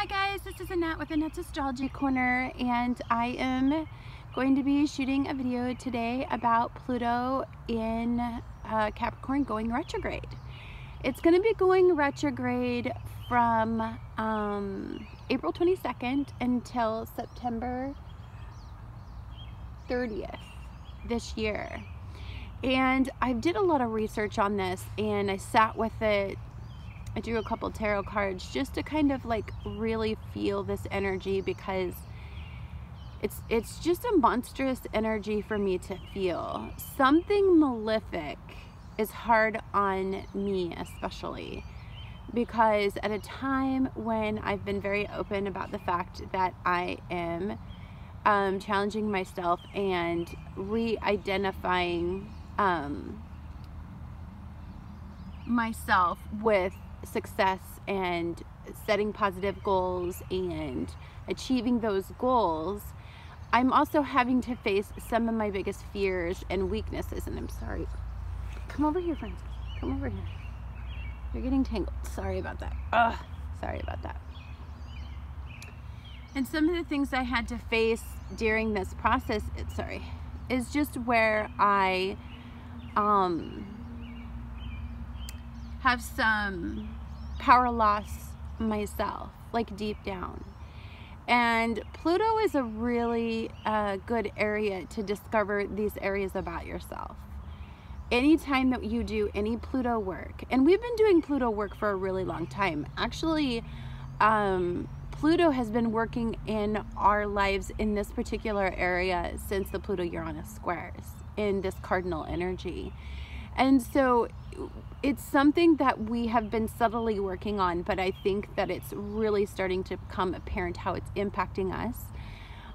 Hi guys, this is Annette with Annette's Astrology Corner, and I am going to be shooting a video today about Pluto in Capricorn going retrograde. It's going to be going retrograde from April 22nd until September 30th this year. And I did a lot of research on this, and I sat with it. I drew a couple tarot cards just to kind of like really feel this energy, because it's just a monstrous energy for me to feel. Something malefic is hard on me, especially because at a time when I've been very open about the fact that I am challenging myself and re-identifying myself with success and setting positive goals and achieving those goals, I'm also having to face some of my biggest fears and weaknesses. And I'm sorry. Come over here, friends. Come over here. You're getting tangled. Sorry about that. Ugh, sorry about that. And some of the things I had to face during this process, is just where I have some power loss myself, like deep down. And Pluto is a really good area to discover these areas about yourself. Anytime that you do any Pluto work, and we've been doing Pluto work for a really long time. Actually, Pluto has been working in our lives in this particular area since the Pluto-Uranus squares in this cardinal energy. And so it's something that we have been subtly working on, but I think that it's really starting to become apparent how it's impacting us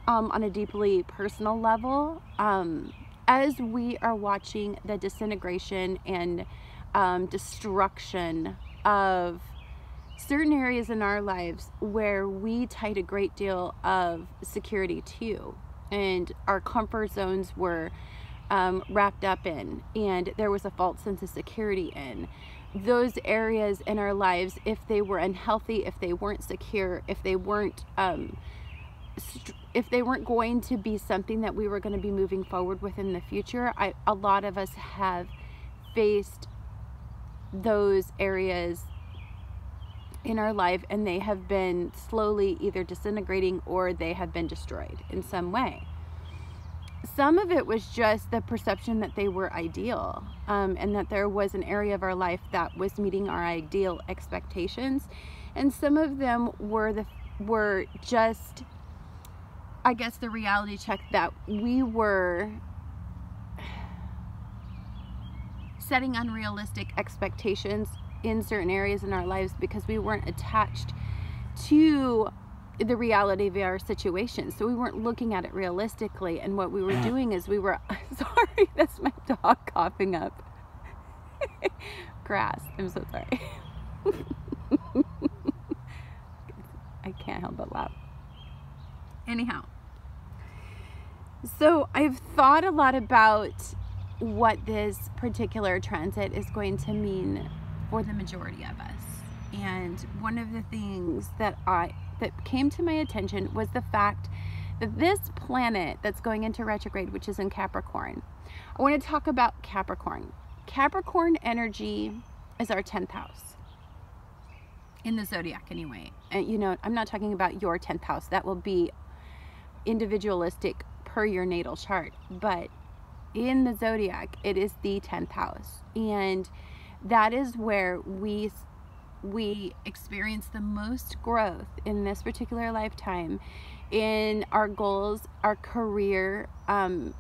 on a deeply personal level, as we are watching the disintegration and destruction of certain areas in our lives where we tied a great deal of security to, and our comfort zones were wrapped up in, and there was a false sense of security in those areas in our lives. If they were unhealthy, if they weren't secure, if they weren't going to be something that we were going to be moving forward with in the future, a lot of us have faced those areas in our life, and they have been slowly either disintegrating or they have been destroyed in some way. Some of it was just the perception that they were ideal, and that there was an area of our life that was meeting our ideal expectations, and some of them were just, I guess, the reality check that we were setting unrealistic expectations in certain areas in our lives because we weren't attached to the reality of our situation. So we weren't looking at it realistically, and what we were doing is we were sorry, that's my dog coughing up grass. I'm so sorry. I can't help but laugh. Anyhow, so I've thought a lot about what this particular transit is going to mean for the majority of us. And one of the things that came to my attention was the fact that this planet that's going into retrograde, which is in Capricorn, I want to talk about Capricorn. Capricorn energy is our 10th house in the zodiac anyway. And you know, I'm not talking about your 10th house. That will be individualistic per your natal chart. But in the zodiac, it is the 10th house. And that is where we experience the most growth in this particular lifetime in our goals, our career, our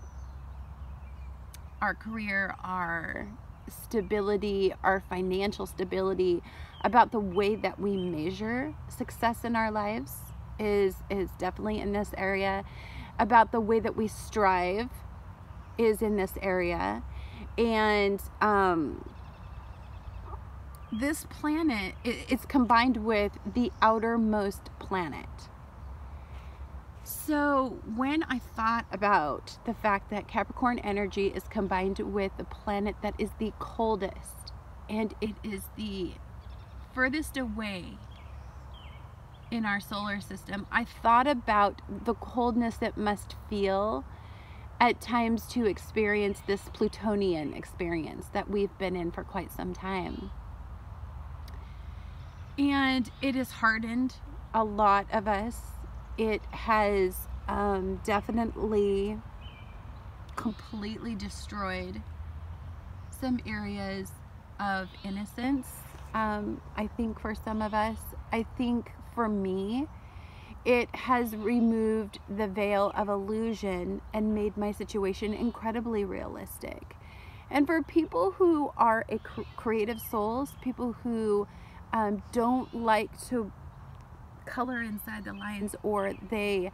stability, our financial stability. About the way that we measure success in our lives is definitely in this area. About the way that we strive is in this area. And this planet, it's combined with the outermost planet. So when I thought about the fact that Capricorn energy is combined with the planet that is the coldest, and it is the furthest away in our solar system, I thought about the coldness it must feel at times to experience this Plutonian experience that we've been in for quite some time. And it has hardened a lot of us. It has definitely completely destroyed some areas of innocence. I think for some of us, I think for me, it has removed the veil of illusion and made my situation incredibly realistic. And for people who are creative souls, people who don't like to color inside the lines, or they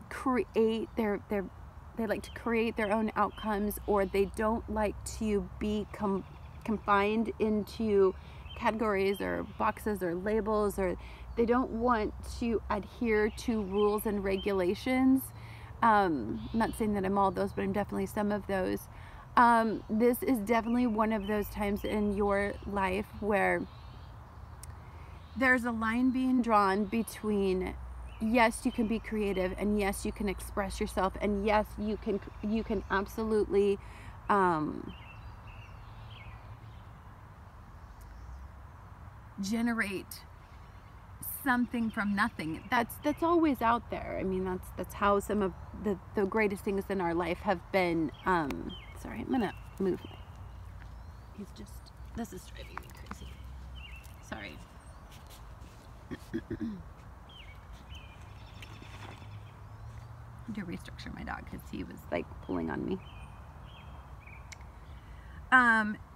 create they like to create their own outcomes, or they don't like to be confined into categories or boxes or labels, or they don't want to adhere to rules and regulations. I'm not saying that I'm all those, but I'm definitely some of those. This is definitely one of those times in your life where there's a line being drawn between, yes, you can be creative, and yes, you can express yourself, and yes, you can absolutely generate something from nothing. That's always out there. I mean, that's how some of the greatest things in our life have been. Sorry, I'm gonna move. This is driving me crazy. Sorry. To restructure my dog because he was like pulling on me.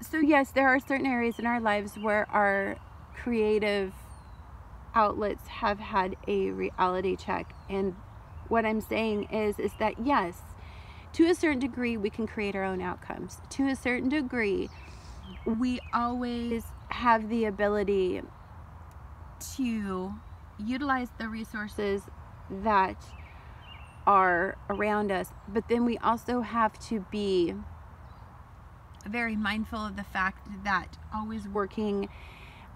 So yes, there are certain areas in our lives where our creative outlets have had a reality check, and what I'm saying is that yes, to a certain degree we can create our own outcomes. To a certain degree, we always have the ability to utilize the resources that are around us, but then we also have to be very mindful of the fact that always working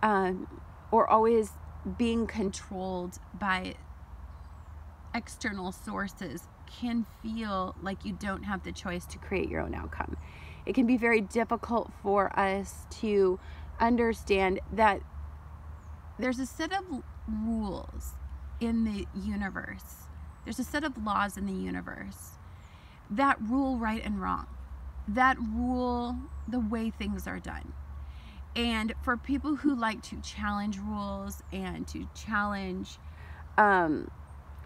or always being controlled by external sources can feel like you don't have the choice to create your own outcome. It can be very difficult for us to understand that there's a set of rules in the universe. There's a set of laws in the universe that rule right and wrong, that rule the way things are done. And for people who like to challenge rules and to challenge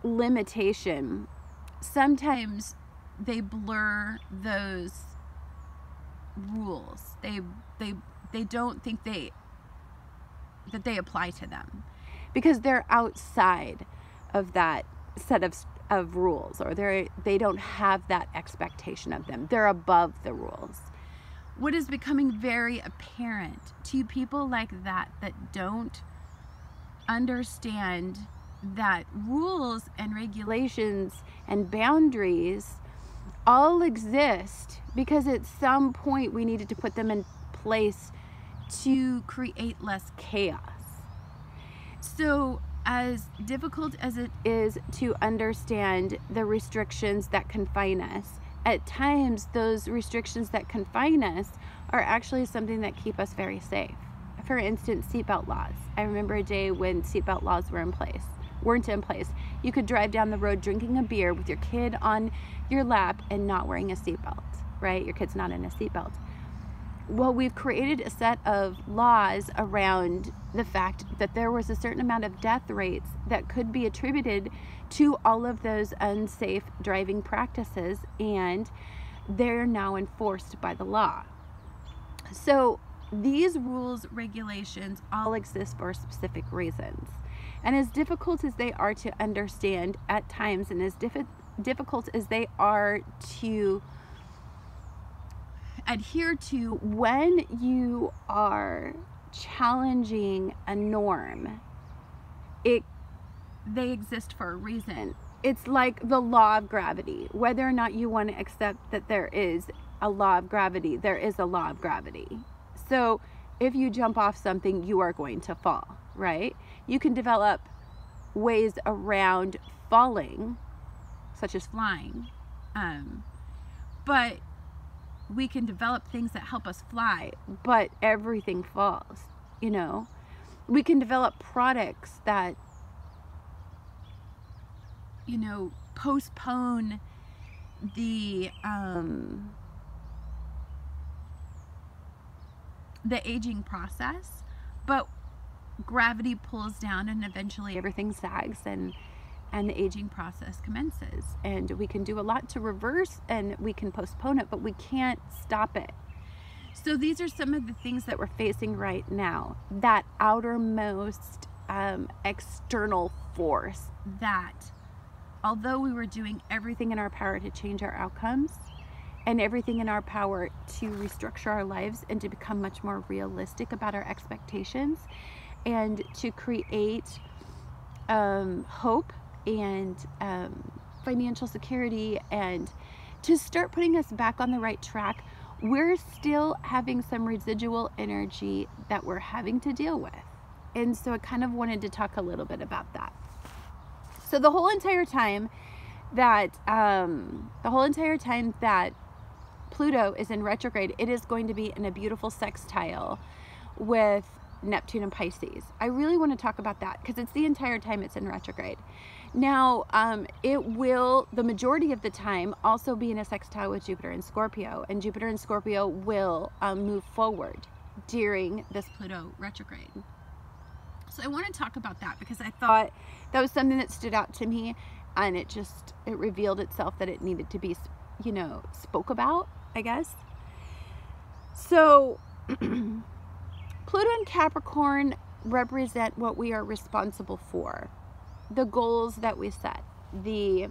limitation, sometimes they blur those rules. They don't think that they apply to them because they're outside of that set of rules, or they don't have that expectation of them. They're above the rules. What is becoming very apparent to people like that don't understand that rules and regulations and boundaries all exist because at some point we needed to put them in place to create less chaos. So as difficult as it is to understand the restrictions that confine us, at times those restrictions that confine us are actually something that keep us very safe. For instance, seatbelt laws. I remember a day when seatbelt laws weren't in place. You could drive down the road drinking a beer with your kid on your lap and not wearing a seatbelt, right? Your kid's not in a seatbelt. Well, we've created a set of laws around the fact that there was a certain amount of death rates that could be attributed to all of those unsafe driving practices, and they're now enforced by the law. So these rules, regulations all exist for specific reasons. And as difficult as they are to understand at times, and as difficult as they are to adhere to, when you are challenging a norm, they exist for a reason. It's like the law of gravity. Whether or not you want to accept that there is a law of gravity, there is a law of gravity. So if you jump off something, you are going to fall, right? You can develop ways around falling, such as flying, but we can develop things that help us fly, but everything falls, you know. We can develop products that, you know, postpone the aging process, but gravity pulls down and eventually everything sags and the aging process commences. And we can do a lot to reverse and we can postpone it, but we can't stop it. So these are some of the things that we're facing right now. That outermost external force that, although we were doing everything in our power to change our outcomes and everything in our power to restructure our lives and to become much more realistic about our expectations and to create hope and financial security and to start putting us back on the right track, we're still having some residual energy that we're having to deal with. And so I kind of wanted to talk a little bit about that. So the whole entire time that Pluto is in retrograde, it is going to be in a beautiful sextile with Neptune and Pisces. I really want to talk about that because it's the entire time it's in retrograde. Now, it will, the majority of the time, also be in a sextile with Jupiter and Scorpio, and Jupiter and Scorpio will move forward during this Pluto retrograde. So I want to talk about that because I thought that was something that stood out to me, and it revealed itself that it needed to be, you know, spoke about, I guess. So Pluto and Capricorn represent what we are responsible for, the goals that we set, the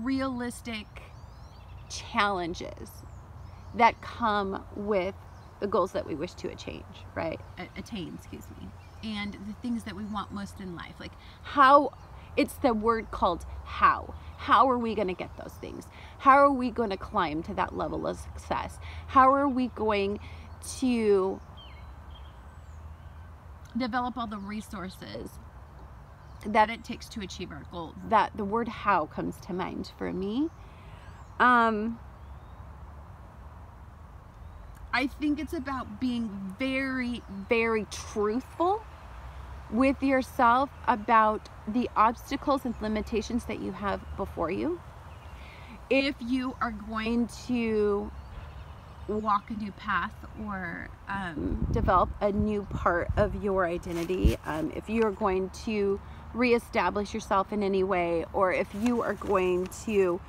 realistic challenges that come with the goals that we wish to attain, excuse me, and the things that we want most in life. Like how, it's the word called how. How are we going to get those things? How are we going to climb to that level of success? How are we going to develop all the resources that it takes to achieve our goals? That the word how comes to mind for me. I think it's about being very, very truthful with yourself about the obstacles and limitations that you have before you. If you are going to walk a new path or develop a new part of your identity, if you're going to reestablish yourself in any way, or if you are going to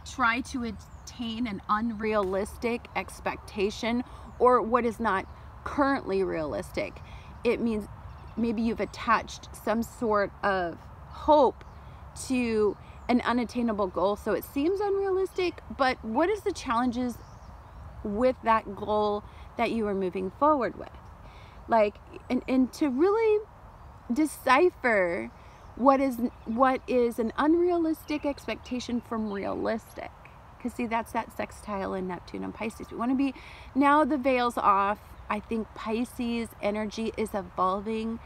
try to attain an unrealistic expectation or what is not currently realistic, it means maybe you've attached some sort of hope to an unattainable goal, so it seems unrealistic. But what is the challenges with that goal that you are moving forward with? Like, and to really decipher what is an unrealistic expectation from realistic. Because see, that's that sextile in Neptune and Pisces. We want to be, now the veil's off. I think Pisces energy is evolving.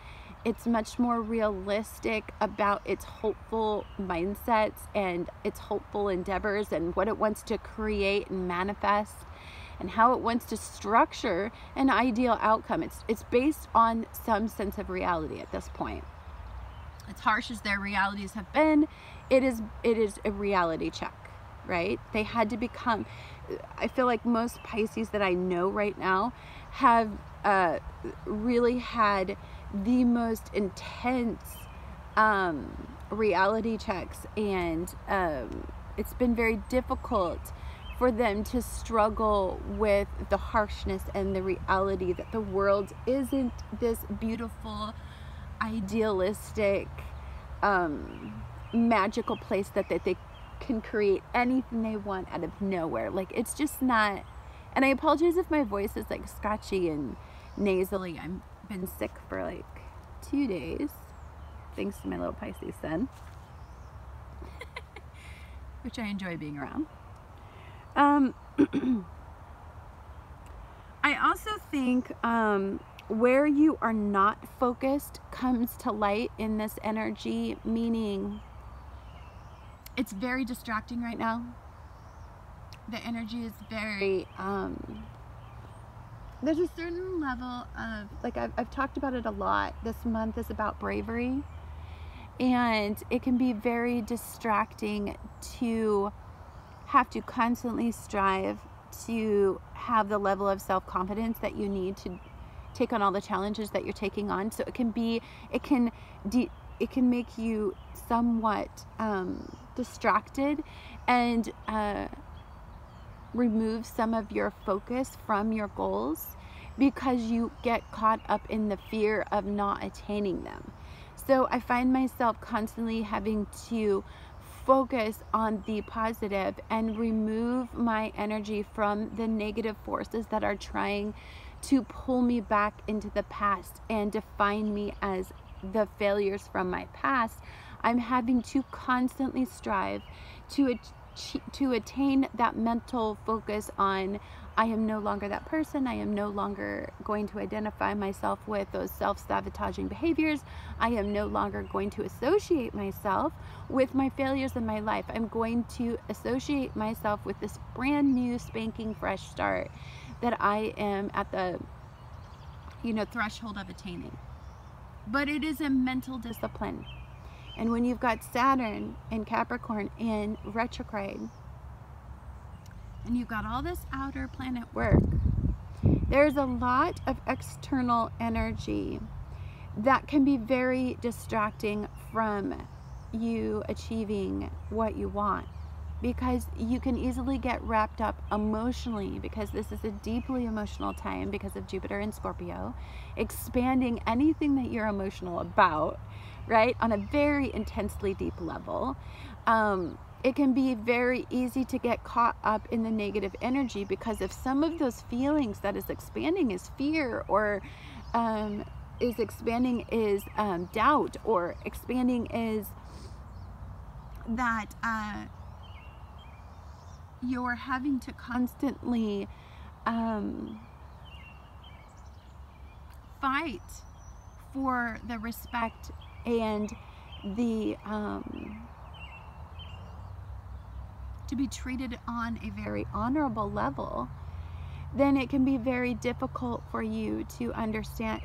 It's much more realistic about its hopeful mindsets and its hopeful endeavors and what it wants to create and manifest and how it wants to structure an ideal outcome. It's based on some sense of reality at this point. As harsh as their realities have been, it is a reality check, right? They had to become, I feel like most Pisces that I know right now have really had the most intense reality checks, and it's been very difficult for them to struggle with the harshness and the reality that the world isn't this beautiful, idealistic, magical place that they can create anything they want out of nowhere. Like, it's just not. And I apologize if my voice is like scratchy and nasally. I've been sick for like 2 days, thanks to my little Pisces sun, which I enjoy being around. I also think Where you are not focused comes to light in this energy, meaning it's very distracting right now. The energy is very, there's a certain level of, like I've talked about it a lot. This month is about bravery, and it can be very distracting to have to constantly strive to have the level of self-confidence that you need to take on all the challenges that you're taking on. So it can make you somewhat distracted and remove some of your focus from your goals because you get caught up in the fear of not attaining them. So I find myself constantly having to focus on the positive and remove my energy from the negative forces that are trying to pull me back into the past and define me as the failures from my past. I'm having to constantly strive to attain that mental focus on, I am no longer that person. I am no longer going to identify myself with those self-sabotaging behaviors. I am no longer going to associate myself with my failures in my life. I'm going to associate myself with this brand new spanking fresh start that I am at the, threshold of attaining. But it is a mental discipline. And when you've got Saturn and Capricorn in retrograde, and you've got all this outer planet work, there's a lot of external energy that can be very distracting from you achieving what you want, because you can easily get wrapped up emotionally, because this is a deeply emotional time because of Jupiter and Scorpio, expanding anything that you're emotional about, right, on a very intensely deep level. It can be very easy to get caught up in the negative energy because if some of those feelings that is expanding is fear, or is expanding is doubt, or expanding is that you're having to constantly fight for the respect and the to be treated on a very honorable level, then it can be very difficult for you to understand.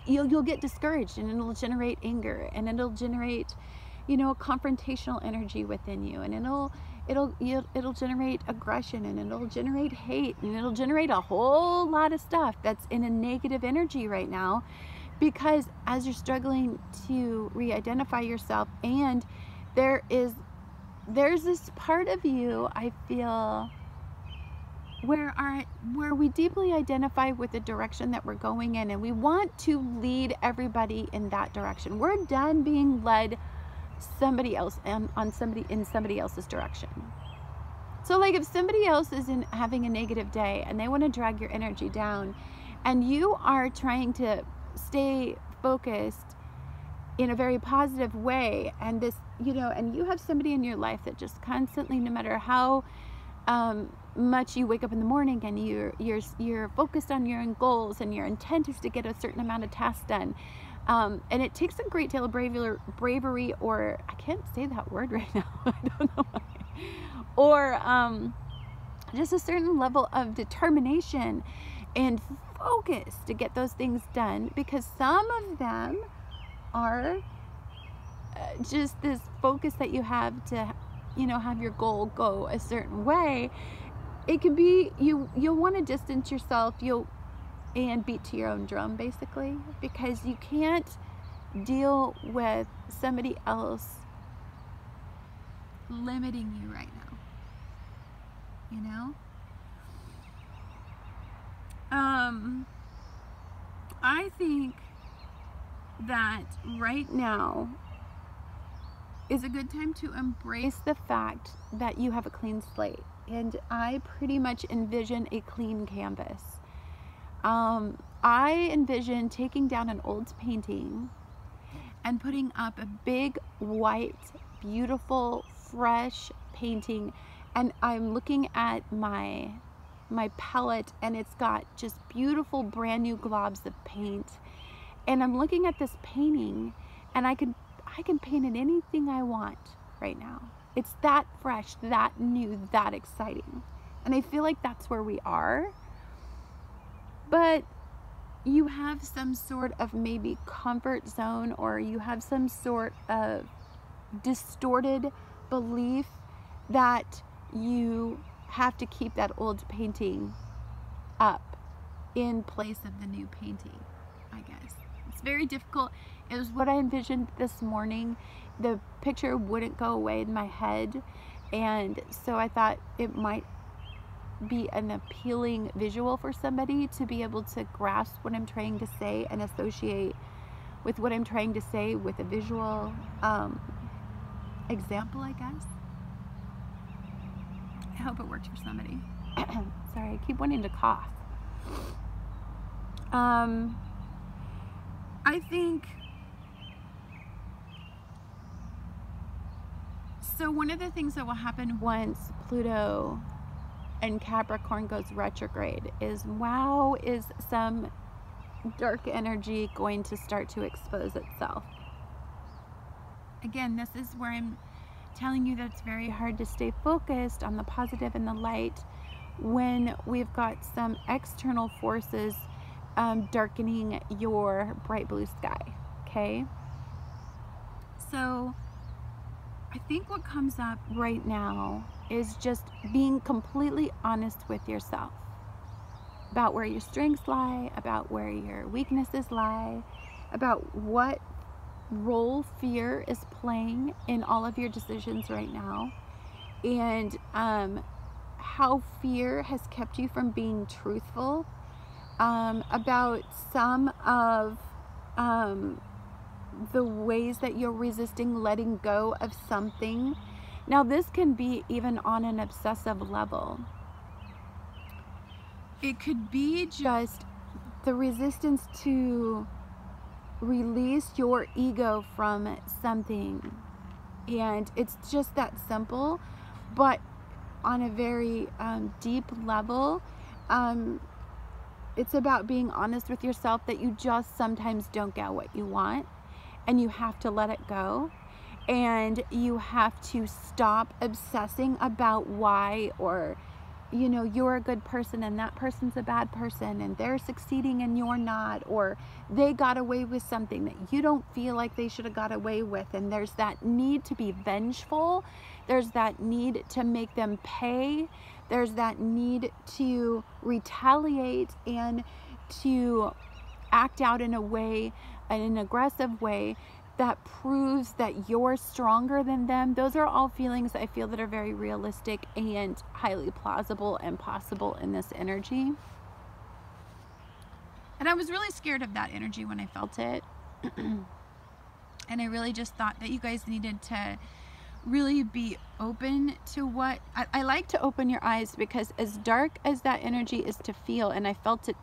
You'll get discouraged, and it'll generate anger, and it'll generate, confrontational energy within you, and it'll generate aggression, and it'll generate hate, and it'll generate a whole lot of stuff that's in a negative energy right now, because as you're struggling to re-identify yourself, and there's this part of you, I feel, where we deeply identify with the direction that we're going in, and we want to lead everybody in that direction. We're done being led somebody else in somebody else's direction. So like if somebody else is having a negative day and they want to drag your energy down, and you are trying to stay focused in a very positive way, and this, and you have somebody in your life that just constantly, no matter how much you wake up in the morning and you're focused on your own goals, and your intent is to get a certain amount of tasks done, and it takes a great deal of bravery, or I can't say that word right now, I don't know why, or just a certain level of determination and focus to get those things done, because some of them are just this focus that you have to, have your goal go a certain way. It can be, you'll want to distance yourself, and beat to your own drum, basically, because you can't deal with somebody else limiting you right now, I think that right now is a good time to embrace the fact that you have a clean slate, and I pretty much envision a clean canvas. I envision taking down an old painting and putting up a big white, beautiful, fresh painting, and I'm looking at my my palette, and it's got just beautiful brand new globs of paint. And I'm looking at this painting, and I can paint it anything I want right now. It's that fresh, that new, that exciting. And I feel like that's where we are. But you have some sort of maybe comfort zone, or you have some sort of distorted belief that you have to keep that old painting up in place of the new painting, I guess. It's very difficult. It was what I envisioned this morning. The picture wouldn't go away in my head, and so I thought it might be an appealing visual for somebody to be able to grasp what I'm trying to say and associate with what I'm trying to say with a visual example, I guess. I hope it works for somebody. Sorry, I keep wanting to cough. I think, so one of the things that will happen once Pluto and Capricorn goes retrograde is, wow, is some dark energy going to start to expose itself. Again, this is where I'm telling you that it's very hard to stay focused on the positive and the light when we've got some external forces darkening your bright blue sky, okay? So I think what comes up right now is just being completely honest with yourself about where your strengths lie, about where your weaknesses lie, about what role fear is playing in all of your decisions right now, and how fear has kept you from being truthful about some of the ways that you're resisting letting go of something. Now, this can be even on an obsessive level. It could be just the resistance to release your ego from something. And it's just that simple, but on a very deep level, it's about being honest with yourself that you just sometimes don't get what you want, and you have to let it go. And you have to stop obsessing about why, or, you know, you're a good person and that person's a bad person and they're succeeding and you're not, or they got away with something that you don't feel like they should have got away with. And there's that need to be vengeful. There's that need to make them pay. There's that need to retaliate and to act out in a way, in an aggressive way, that proves that you're stronger than them. Those are all feelings I feel that are very realistic and highly plausible and possible in this energy. And I was really scared of that energy when I felt it. And I really just thought that you guys needed to really be open to what, I like to open your eyes, because as dark as that energy is to feel, and I felt it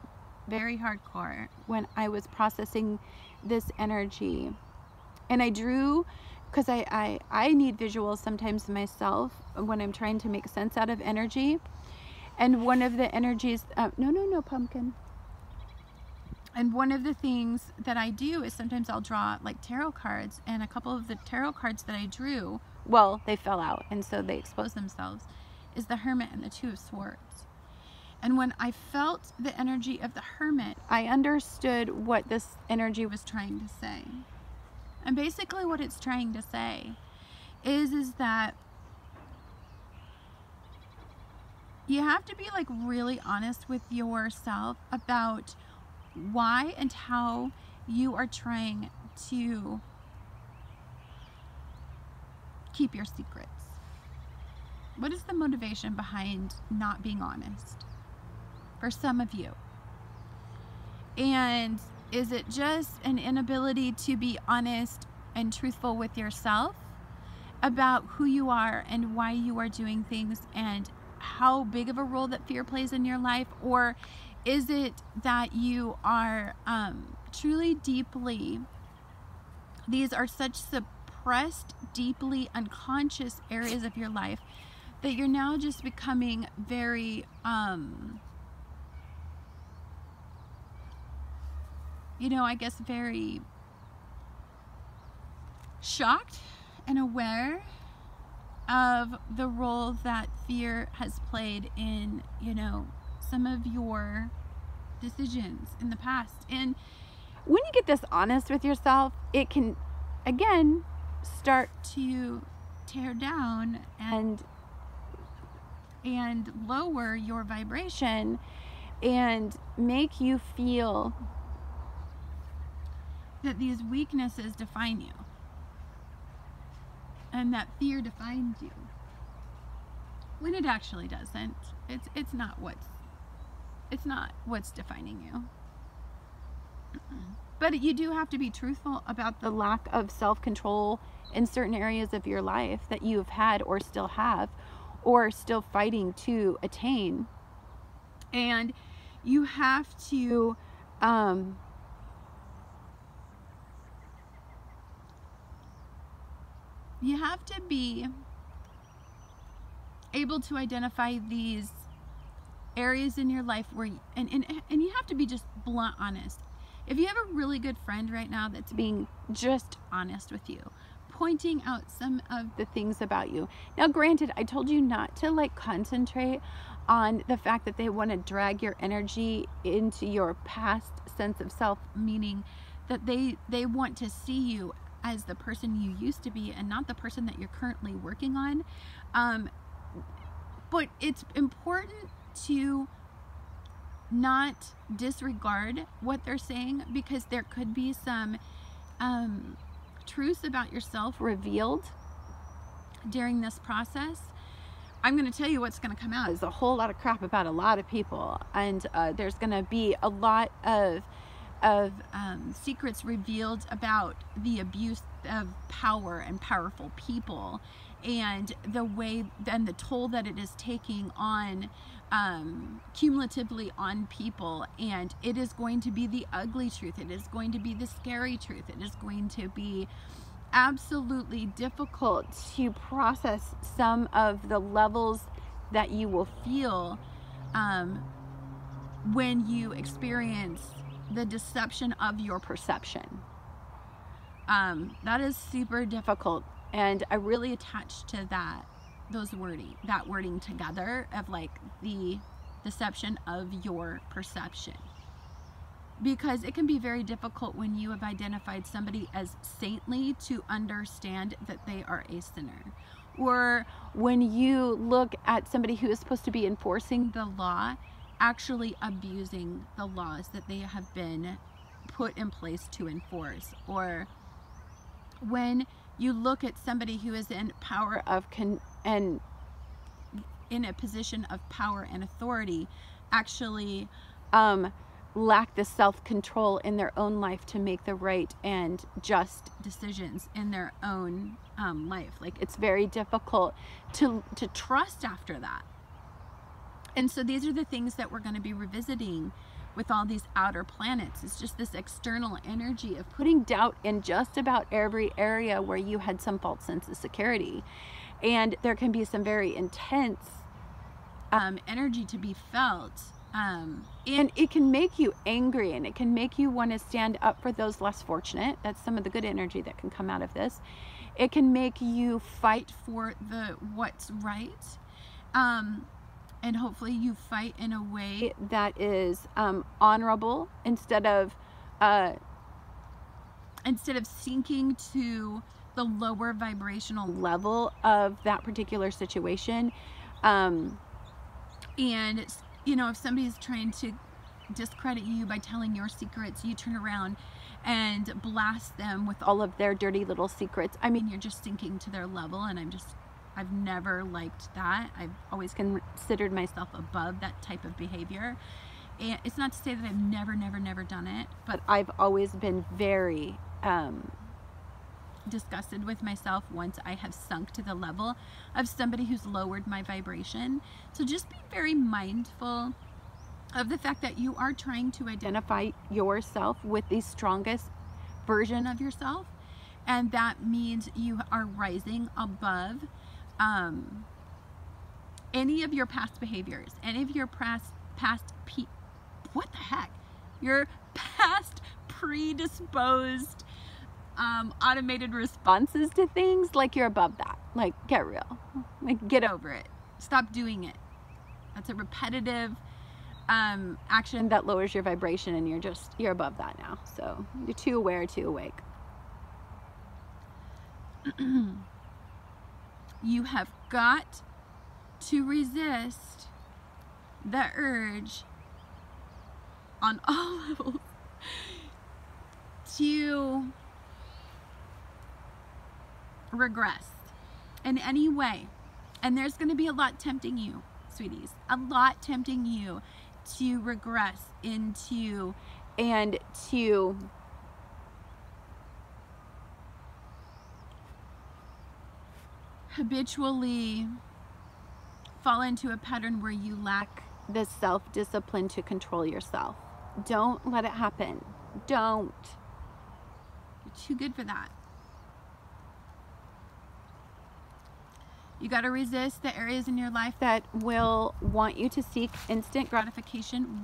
very hardcore when I was processing this energy. And I drew, because I need visuals sometimes myself when I'm trying to make sense out of energy. And one of the energies, no, pumpkin. And one of the things that I do is sometimes I'll draw like tarot cards, and a couple of the tarot cards that I drew, well, they fell out, and so they exposed themselves, is the Hermit and the Two of Swords. And when I felt the energy of the Hermit, I understood what this energy was trying to say. And basically what it's trying to say is that you have to be like really honest with yourself about why and how you are trying to keep your secrets. What is the motivation behind not being honest for some of you? And is it just an inability to be honest and truthful with yourself about who you are and why you are doing things and how big of a role that fear plays in your life? Or is it that you are truly deeply, these are such suppressed, deeply unconscious areas of your life that you're now just becoming very, you know, I guess very shocked and aware of the role that fear has played in, you know, some of your decisions in the past. And when you get this honest with yourself, it can, again, start to tear down and lower your vibration and make you feel that these weaknesses define you and that fear defines you, when it actually doesn't. It's not what's defining you. But you do have to be truthful about the lack of self-control in certain areas of your life that you've had or still have or still fighting to attain. And you have to be able to identify these areas in your life where and you have to be just blunt honest. If you have a really good friend right now that's being just honest with you, pointing out some of the things about you. Now, granted, I told you not to like concentrate on the fact that they want to drag your energy into your past sense of self, meaning that they want to see you as the person you used to be and not the person that you're currently working on. But it's important to not disregard what they're saying, because there could be some truths about yourself revealed during this process. I'm going to tell you what's going to come out is a whole lot of crap about a lot of people, and there's going to be a lot of secrets revealed about the abuse of power and powerful people, and the way and the toll that it is taking on cumulatively on people. And it is going to be the ugly truth. It is going to be the scary truth. It is going to be absolutely difficult to process some of the levels that you will feel when you experience the deception of your perception. That is super difficult, and I really attached to that wording together of like the deception of your perception, because it can be very difficult when you have identified somebody as saintly to understand that they are a sinner, or when you look at somebody who is supposed to be enforcing the law actually abusing the laws that they have been put in place to enforce, or when you look at somebody who is in power and in a position of power and authority actually lack the self-control in their own life to make the right and just decisions in their own life. Like, it's very difficult to trust after that. And so these are the things that we're going to be revisiting with all these outer planets. It's just this external energy of putting doubt in just about every area where you had some false sense of security. And there can be some very intense energy to be felt. And it can make you angry, and it can make you want to stand up for those less fortunate. That's some of the good energy that can come out of this. It can make you fight for what's right. And hopefully you fight in a way that is honorable, instead of sinking to the lower vibrational level of that particular situation. And you know, if somebody's trying to discredit you by telling your secrets, you turn around and blast them with all of their dirty little secrets. I mean, you're just sinking to their level, and I've never liked that. I've always considered myself above that type of behavior. And it's not to say that I've never done it, but I've always been very disgusted with myself once I have sunk to the level of somebody who's lowered my vibration. So just be very mindful of the fact that you are trying to identify yourself with the strongest version of yourself, and that means you are rising above any of your past behaviors, any of your what the heck? Your past predisposed automated responses to things, like you're above that. Like, get real. Like, get over it. Stop doing it. That's a repetitive action that lowers your vibration, and you're above that now. So you're too aware, too awake. You have got to resist the urge on all levels to regress in any way. And there's going to be a lot tempting you, sweeties, a lot tempting you to regress into and to habitually fall into a pattern where you lack the self-discipline to control yourself. Don't let it happen. Don't. You're too good for that. You got to resist the areas in your life that will want you to seek instant gratification.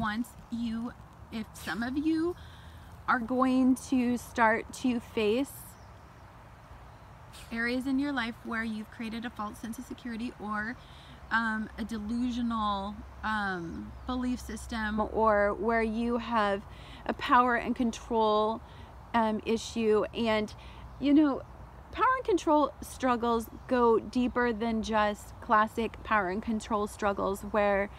If some of you are going to start to face areas in your life where you've created a false sense of security, or a delusional belief system, or where you have a power and control issue. And power and control struggles go deeper than just classic power and control struggles where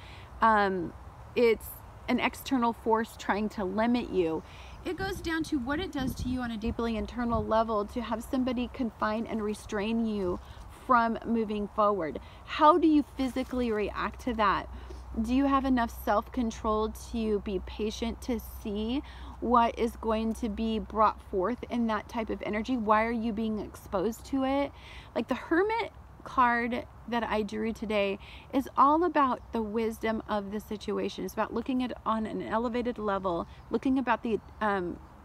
it's an external force trying to limit you. It goes down to what it does to you on a deeply internal level to have somebody confine and restrain you from moving forward. How do you physically react to that? Do you have enough self-control to be patient to see what is going to be brought forth in that type of energy? Why are you being exposed to it? Like the Hermit card that I drew today is all about the wisdom of the situation. It's about looking at it on an elevated level, looking about the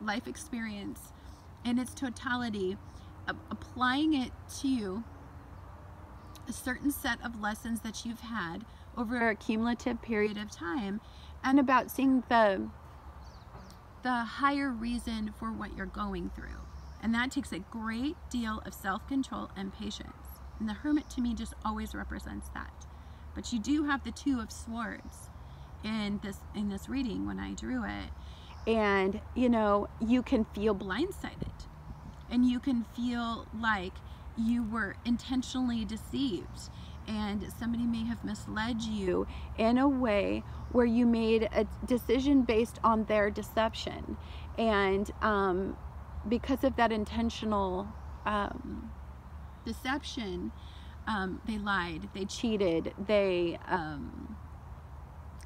life experience in its totality, applying it to a certain set of lessons that you've had over a cumulative period of time, and about seeing the higher reason for what you're going through. And that takes a great deal of self-control and patience. And the Hermit to me just always represents that. But you do have the Two of Swords in this reading when I drew it. And you can feel blindsided, and you can feel like you were intentionally deceived, and somebody may have misled you in a way where you made a decision based on their deception. And because of that intentional deception, they lied, they cheated, they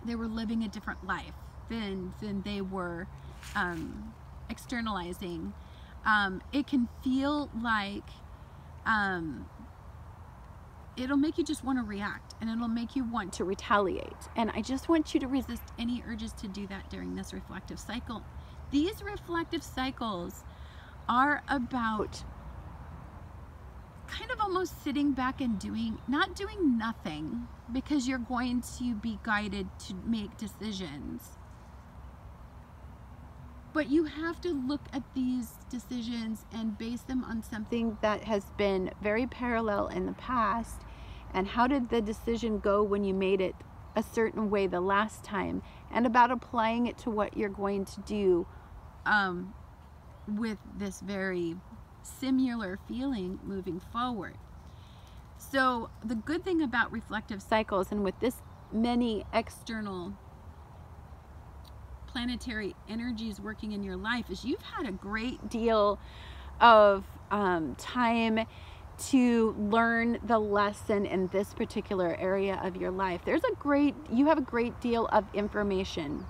were living a different life than they were externalizing. It can feel like it'll make you just want to react, and it'll make you want to retaliate. And I just want you to resist any urges to do that during this reflective cycle. These reflective cycles are about kind of almost sitting back and not doing nothing, because you're going to be guided to make decisions. But you have to look at these decisions and base them on something that has been very parallel in the past. And how did the decision go when you made it a certain way the last time? And about applying it to what you're going to do with this very similar feeling moving forward. So the good thing about reflective cycles, and with this many external planetary energies working in your life, is you've had a great deal of time to learn the lesson in this particular area of your life. You have a great deal of information.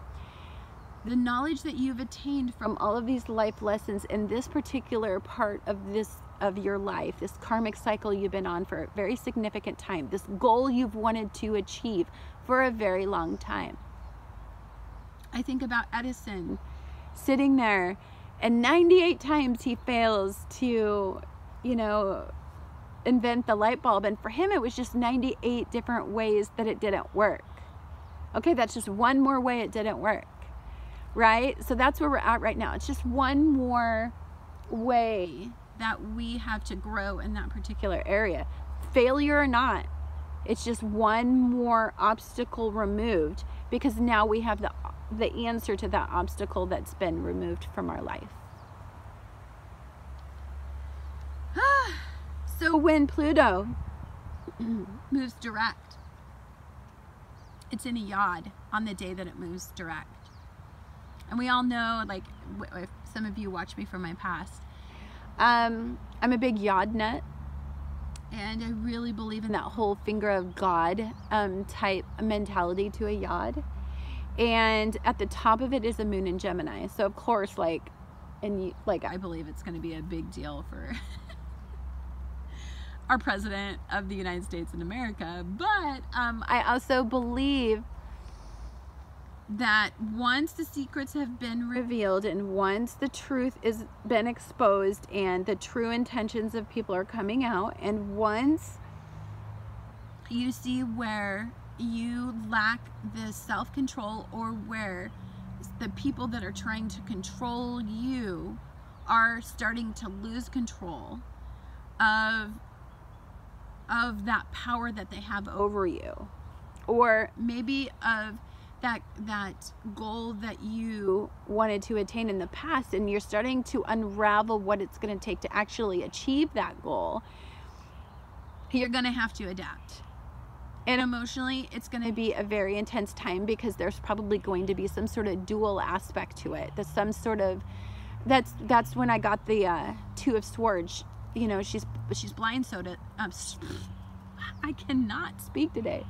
The knowledge that you've attained from all of these life lessons in this particular part of your life, this karmic cycle you've been on for a very significant time, this goal you've wanted to achieve for a very long time. I think about Edison sitting there, and 98 times he fails to, invent the light bulb. And for him, it was just 98 different ways that it didn't work. Okay, that's just one more way it didn't work, right? So that's where we're at right now. It's just one more way that we have to grow in that particular area. Failure or not, it's just one more obstacle removed, because now we have the answer to that obstacle that's been removed from our life. So when Pluto moves direct, it's in a yod on the day that it moves direct. And we all know, like, if some of you watch me from my past, I'm a big yod nut, and I really believe in that whole finger of God type mentality to a yod. And at the top of it is a moon in Gemini. So of course, I believe it's going to be a big deal for our president of the United States in America. But I also believe that once the secrets have been revealed, and once the truth has been exposed, and the true intentions of people are coming out, and once you see where you lack the self-control, or where the people that are trying to control you are starting to lose control of that power that they have over you, or maybe of that goal that you wanted to attain in the past, and you're starting to unravel what it's going to take to actually achieve that goal, you're going to have to adapt. And emotionally, it's going to be a very intense time, because there's probably going to be some sort of dual aspect to it. There's some sort of, that's when I got the Two of Swords. You know, she's blindfolded. I cannot speak today.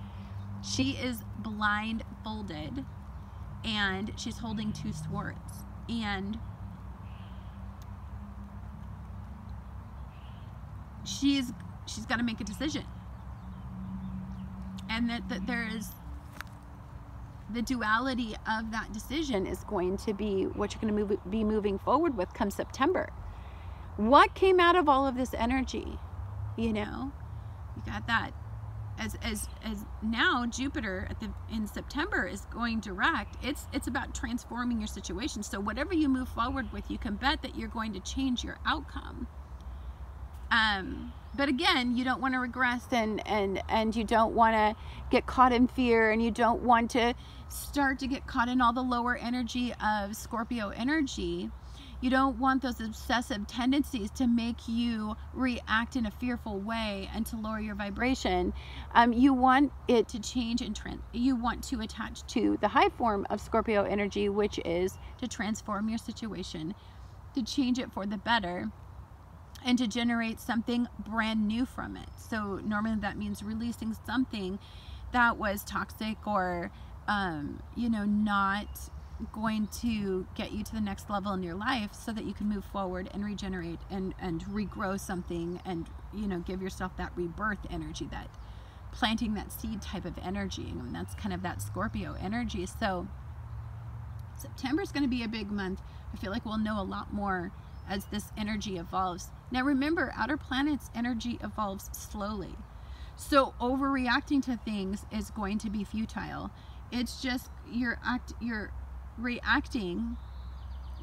She is blindfolded, and she's holding two swords, and she's got to make a decision, and that there is the duality of that decision is going to be what you're going to be moving forward with come September. What came out of all of this energy? You know, you got that. As now Jupiter in September is going direct, it's about transforming your situation. So whatever you move forward with, you can bet that you're going to change your outcome. But again, you don't want to regress, and you don't want to get caught in fear, and you don't want to start to get caught in all the lower energy of Scorpio energy. You don't want those obsessive tendencies to make you react in a fearful way and to lower your vibration. You want it to change, and you want to attach to the high form of Scorpio energy, which is to transform your situation, to change it for the better, and to generate something brand new from it. So normally that means releasing something that was toxic, or you know, not going to get you to the next level in your life, so that you can move forward and regenerate and regrow something, and, you know, give yourself that rebirth energy, that planting that seed type of energy. I mean, that's kind of that Scorpio energy. So September is going to be a big month. I feel like we'll know a lot more as this energy evolves. Now remember, outer planets energy evolves slowly, so overreacting to things is going to be futile. It's just you're reacting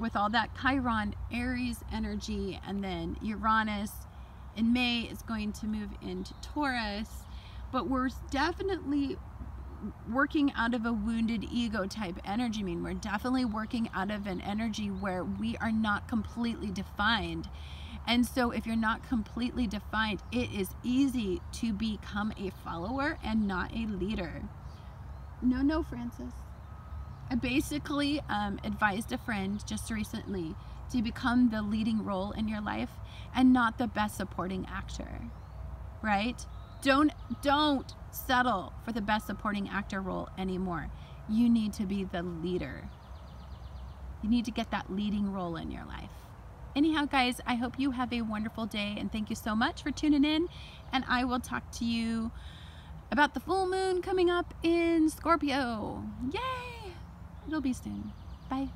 with all that Chiron Aries energy, and then Uranus in May is going to move into Taurus. But we're definitely working out of a wounded ego type energy. I mean, we're definitely working out of an energy where we are not completely defined. And so if you're not completely defined, it is easy to become a follower and not a leader. No, Francis. I basically advised a friend just recently to become the leading role in your life and not the best supporting actor, right? Don't settle for the best supporting actor role anymore. You need to be the leader. You need to get that leading role in your life. Anyhow, guys, I hope you have a wonderful day, and thank you so much for tuning in, and I will talk to you about the full moon coming up in Scorpio. Yay! It'll be soon. Bye.